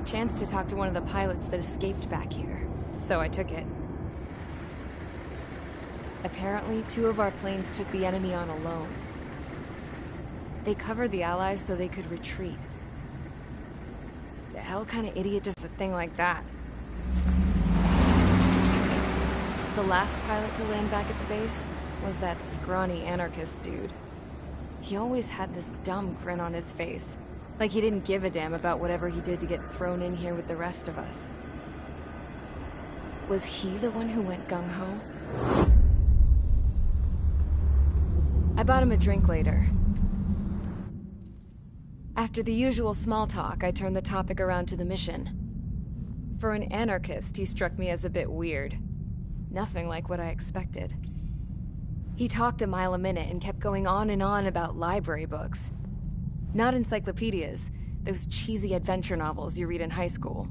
chance to talk to one of the pilots that escaped back here, so I took it. Apparently, 2 of our planes took the enemy on alone. They covered the Allies so they could retreat. The hell kind of idiot does a thing like that? The last pilot to land back at the base was that scrawny anarchist dude. He always had this dumb grin on his face, like he didn't give a damn about whatever he did to get thrown in here with the rest of us. Was he the one who went gung-ho? I bought him a drink later. After the usual small talk, I turned the topic around to the mission. For an anarchist, he struck me as a bit weird. Nothing like what I expected. He talked a mile a minute and kept going on and on about library books. Not encyclopedias, those cheesy adventure novels you read in high school.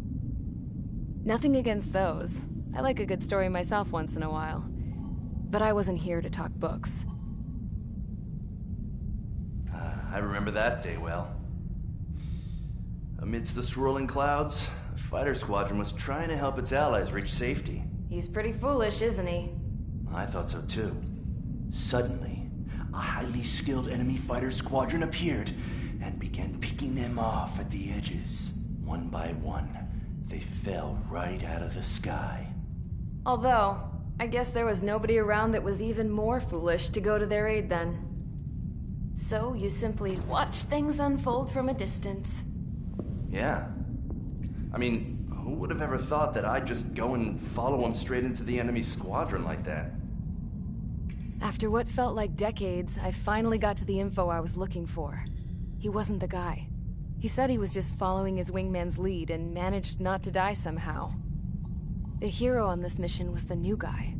Nothing against those. I like a good story myself once in a while. But I wasn't here to talk books. I remember that day well. Amidst the swirling clouds, a fighter squadron was trying to help its allies reach safety. He's pretty foolish, isn't he? I thought so too. Suddenly, a highly skilled enemy fighter squadron appeared and began picking them off at the edges. One by one, they fell right out of the sky. Although, I guess there was nobody around that was even more foolish to go to their aid then. So you simply watch things unfold from a distance. Yeah. I mean, who would have ever thought that I'd just go and follow him straight into the enemy squadron like that? After what felt like decades, I finally got to the info I was looking for. He wasn't the guy. He said he was just following his wingman's lead and managed not to die somehow. The hero on this mission was the new guy.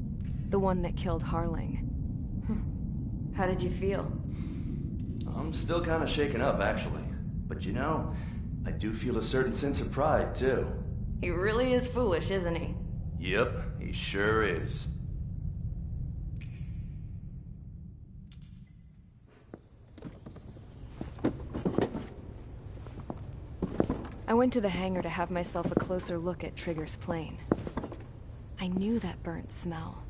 The one that killed Harling. How did you feel? I'm still kind of shaken up, actually. But you know, I do feel a certain sense of pride, too. He really is foolish, isn't he? Yep, he sure is. I went to the hangar to have myself a closer look at Trigger's plane. I knew that burnt smell.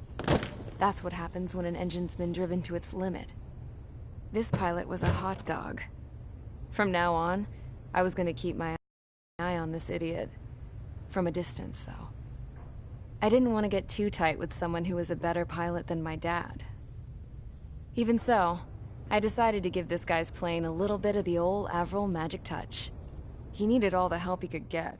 That's what happens when an engine's been driven to its limit. This pilot was a hot dog. From now on, I was gonna keep my eye on this idiot. From a distance, though. I didn't want to get too tight with someone who was a better pilot than my dad. Even so, I decided to give this guy's plane a little bit of the old Avril magic touch. He needed all the help he could get.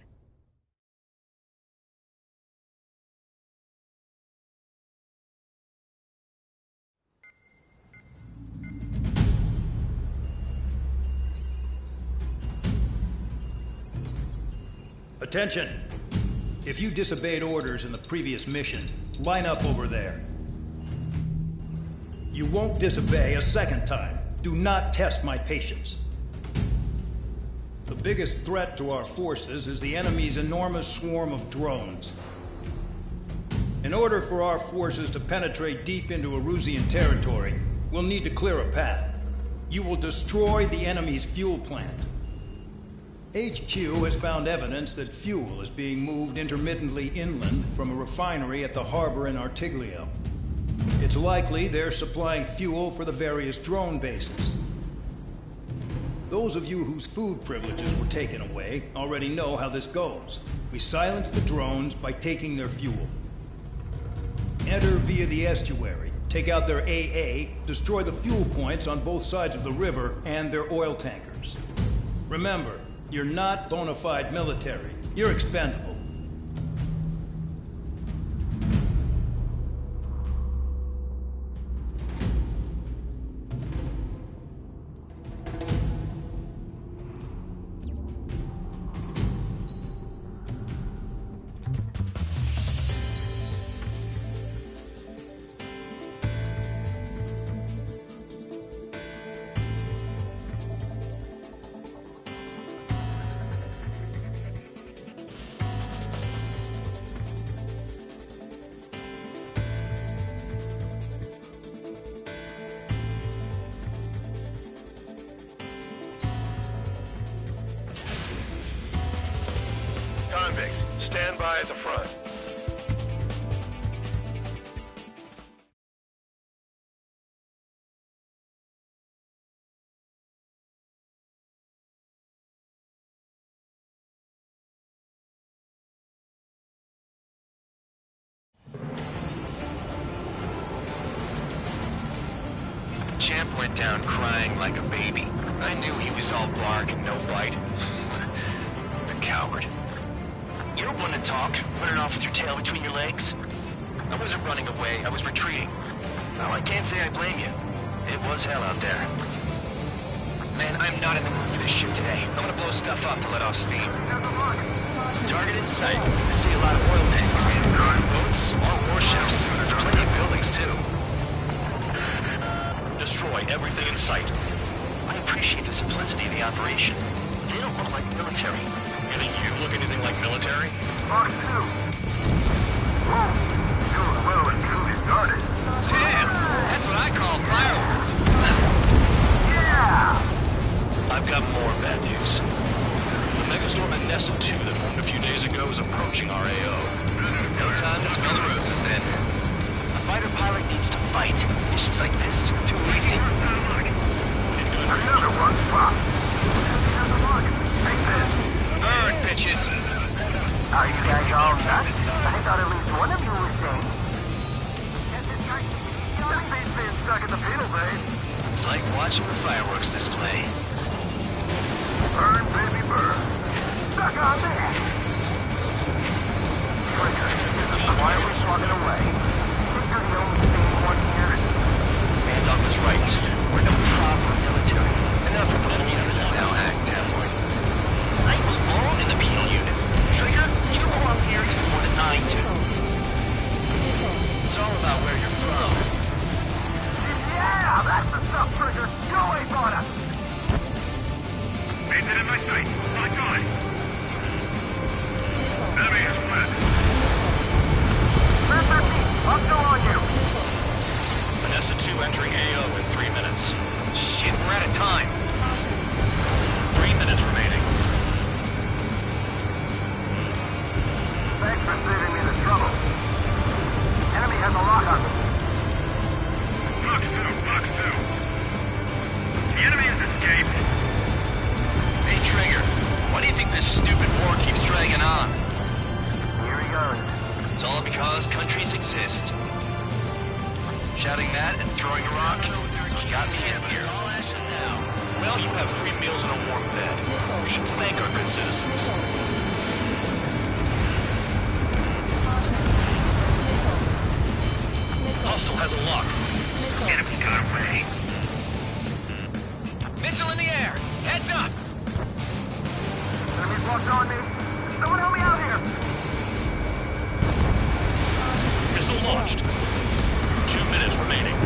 Attention! If you disobeyed orders in the previous mission, line up over there. You won't disobey a second time. Do not test my patience. The biggest threat to our forces is the enemy's enormous swarm of drones. In order for our forces to penetrate deep into Erusian territory, we'll need to clear a path. You will destroy the enemy's fuel plant. HQ has found evidence that fuel is being moved intermittently inland from a refinery at the harbor in Artiglio. It's likely they're supplying fuel for the various drone bases. Those of you whose food privileges were taken away already know how this goes. We silence the drones by taking their fuel. Enter via the estuary, take out their AA, destroy the fuel points on both sides of the river and their oil tankers. Remember, you're not bona fide military. You're expendable. fix. Stand by at the front. Champ went down crying like a baby. I knew he was all bark and no bite. The coward. You don't want to talk, running off with your tail between your legs. I wasn't running away, I was retreating. Well, I can't say I blame you. It was hell out there. Man, I'm not in the mood for this shit today. I'm gonna blow stuff up to let off steam. Target in sight. I see a lot of oil tanks. Boats, all warships. There's plenty of buildings, too. Destroy everything in sight. I appreciate the simplicity of the operation. They don't look like military. You think you look anything like military? Mark 2. Whoa, you're well and truly started. Damn! That's what I call fireworks. Yeah! I've got more bad news. The megastorm at Nessa 2 that formed a few days ago is approaching our AO. No time to smell the roses, then. A fighter pilot needs to fight. Missions like this are too easy. Another one spot. Take this. Burn, bitches! Are you guys all nuts? I thought at least one of you was sane. This thing's being stuck in the penal bay. It's like watching a fireworks display. Burn, baby, burn. Stuck on there. Trigger, quietly walking away. Think you're the only sane one here? Doc was right. We're no proper military. Enough of the unit now act that way. I belong in the penal unit. Trigger, you belong here even more than I do. It's all about where you're from. Yeah, that's the stuff, Trigger. Go away, Bonner. Painted in my sight. Lock on. Enemy is flat. I'll go on you. Nessa 2 entering AO in 3 minutes. Shit, we're out of time. 3 minutes remaining. Thanks for saving me the trouble. Enemy has a lock on me. Box 2. The enemy has escaped. Hey, Trigger, why do you think this stupid war keeps dragging on? Here he goes. It's all because countries exist. Shouting that and throwing a rock got me in here. Well, you have free meals and a warm bed. You should thank our good citizens. Hostile has a lock. Enemy got away. Missile in the air! Heads up! Enemy's locked on me. Someone help me out here. Missile launched. 2 minutes remaining.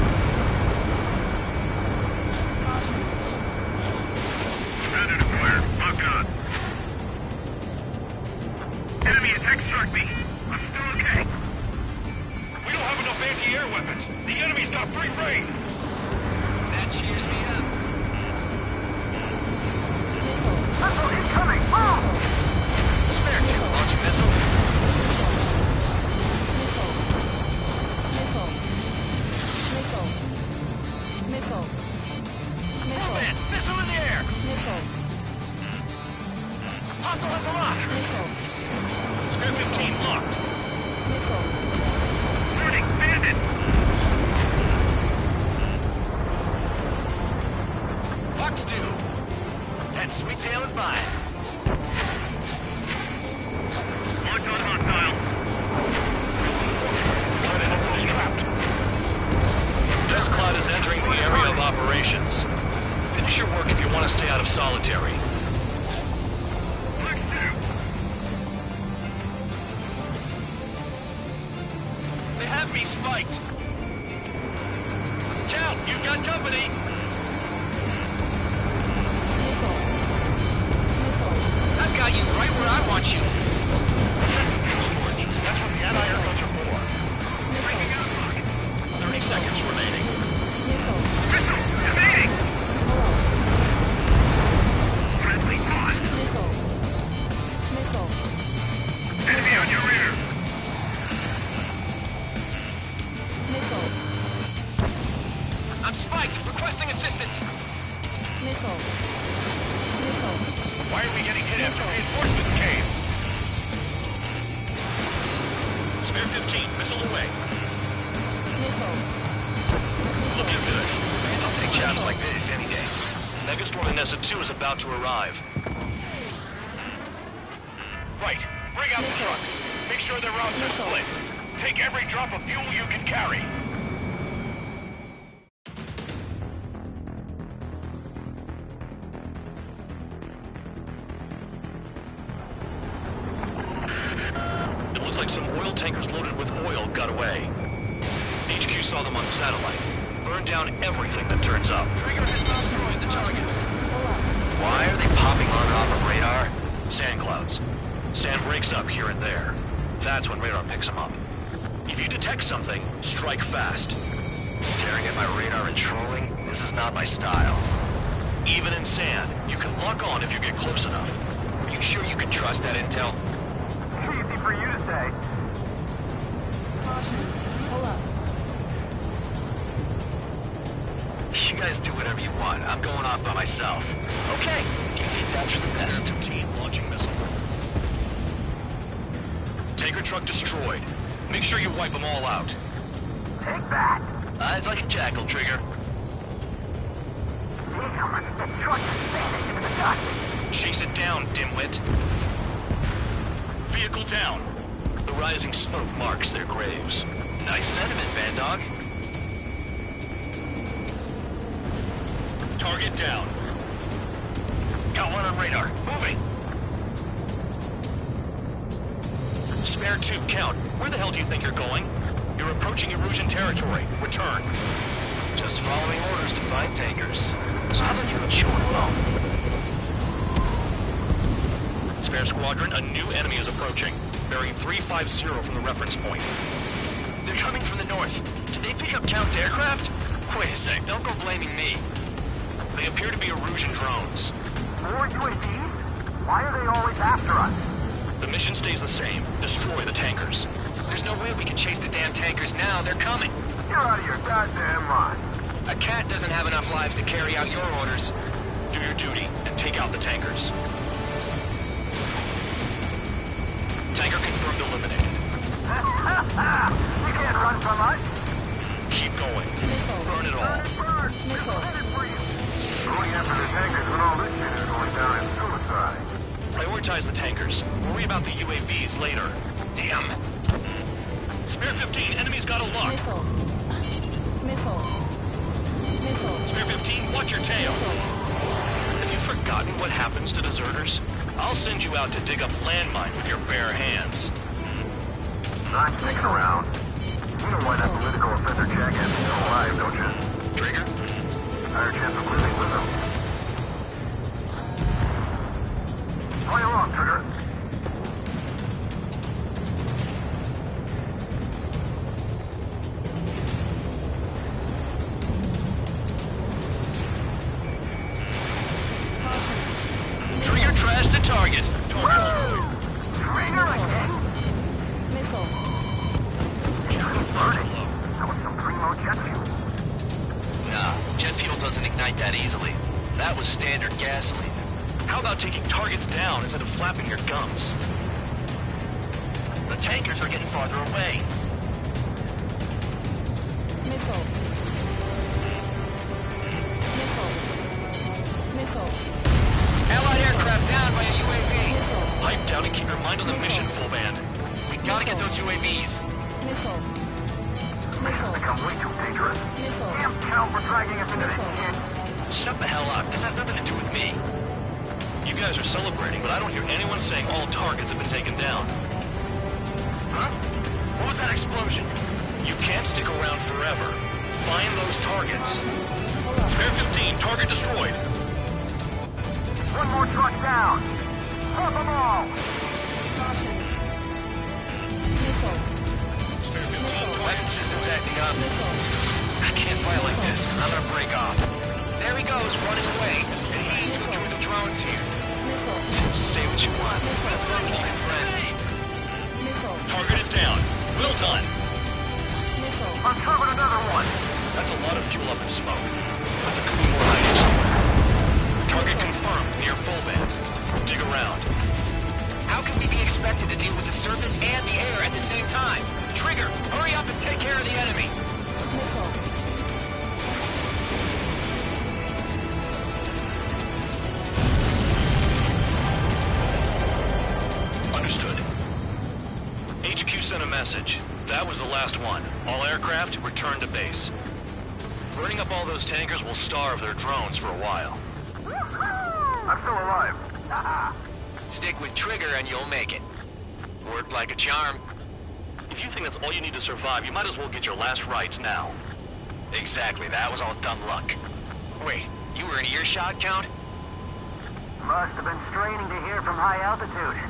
Predator acquired. Lock on. Enemy attack struck me. I'm still okay. We don't have enough anti-air weapons. The enemy's got free reign. That cheers me up. Missile incoming. Move! Spare two, launching missile. Man, missile in the air! Hostile has a lock! Spare 15 locked. Turning bandit. Fox 2. That sweet tail is mine. Locked on hostile. Dust cloud is entering the area of operations. Finish your work if you want to stay out of solitary. Box 2. They have me spiked. Count, you've got company. I've got you right where I want you. That's what the anti-air guns are for. Breaking out lock. 30 seconds remaining. Pistol, evading. Friendly on. Missile. Missile. Why are we getting hit after reinforcements came? Spare 15, missile away. Missile. Looking good. I'll take jobs like this any day. Megastorm in Nessa 2 is about to arrive. Right. Bring out the truck. Make sure their routes are split. Take every drop of fuel you can carry. It looks like some oil tankers loaded with oil got away. HQ saw them on satellite. Burned down everything that turns up. Trigger has destroyed the target. Why are they popping on and off of radar? Sand clouds. Sand breaks up here and there. That's when radar picks them up. If you detect something, strike fast. Staring at my radar and trolling? This is not my style. Even in sand, you can lock on if you get close enough. Are you sure you can trust that intel? Easy for you to say. Caution. Pull up. You guys do whatever you want. I'm going off by myself. Okay. That's for the best. 15 launching missile. Tanker truck destroyed. Make sure you wipe them all out. Take that. Eyes like a jackal, Trigger. Damn, the truck is standing in the dust. Chase it down, dimwit. Vehicle down. The rising smoke marks their graves. Nice sentiment, Bandog. Target down. Got one on radar. Moving. Spare 2, count. Where the hell do you think you're going? You're approaching Erusian territory. Return. Just following orders to find tankers. So how about you go chew it alone? Spare squadron, a new enemy is approaching. Bearing 350 from the reference point. They're coming from the north. Did they pick up Count's aircraft? Wait a sec, don't go blaming me. They appear to be Erusian drones. More UAVs? Why are they always after us? The mission stays the same. Destroy the tankers. There's no way we can chase the damn tankers now. They're coming. You're out of your goddamn mind. A cat doesn't have enough lives to carry out your orders. Do your duty and take out the tankers. Tanker confirmed eliminated. You can't run from us. Keep going. Burn it all. Bird, we're headed for you. Going after the tankers when all this shit is going down is suicide. Prioritize the tankers. Worry about the UAVs later. Damn. Spare 15, enemies got a lock. Missile. Missile. Missile. Spare 15, watch your tail. Have you forgotten what happens to deserters? I'll send you out to dig up landmine with your bare hands. Not sticking around. You know why that political offender jackass is still alive, don't you? Trigger? Higher chance of living with him. Play along, Trigger. Trigger trashed the target. Target destroyed. Trigger again? Missile. Burning. That was some primo jet fuel. Nah, jet fuel doesn't ignite that easily. That was standard gasoline. How about taking targets down instead of flapping your gums? The tankers are getting farther away. Missile. Missile. Missile. Allied aircraft down by a UAV. Missile. Pipe down and keep your mind on the mission, full band. We gotta get those UAVs. Missile. Mission's Missile. become way too dangerous. Missile. Damn Cal for dragging us into this shit. Shut the hell up. This has nothing to do with me. You guys are celebrating, but I don't hear anyone saying all targets have been taken down. Huh? What was that explosion? You can't stick around forever. Find those targets. Spare 15, target destroyed. One more truck down. Drop them all. Caution. Missile. Spare 15, Weapon target system's acting up. Missile. I can't fight like this. I'm gonna break off. There he goes, running away. And he's who drew the drones here. Missile. Say what you want. Have fun with my friends. Missile. Target is down. Well done. Missile. Uncovered another one. That's a lot of fuel up in smoke. But there could be more hiding somewhere. wasting time. Trigger, hurry up and take care of the enemy. Understood. HQ sent a message. That was the last one. All aircraft, return to base. Burning up all those tankers will starve their drones for a while. I'm still alive. Stick with Trigger and you'll make it. Worked like a charm. If you think that's all you need to survive, you might as well get your last rites now. Exactly, that was all dumb luck. Wait, you were in earshot, Count? Must have been straining to hear from high altitude.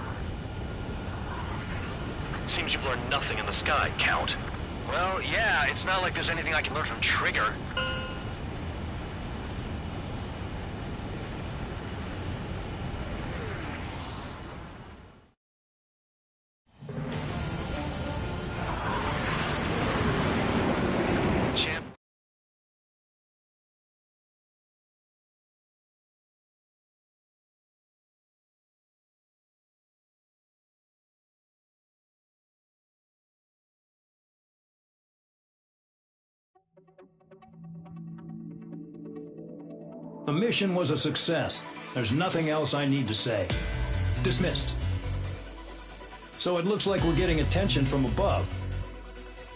Seems you've learned nothing in the sky, Count. Well, yeah, it's not like there's anything I can learn from Trigger. The mission was a success. There's nothing else I need to say. Dismissed. So it looks like we're getting attention from above.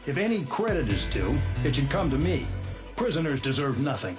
If any credit is due, it should come to me. Prisoners deserve nothing.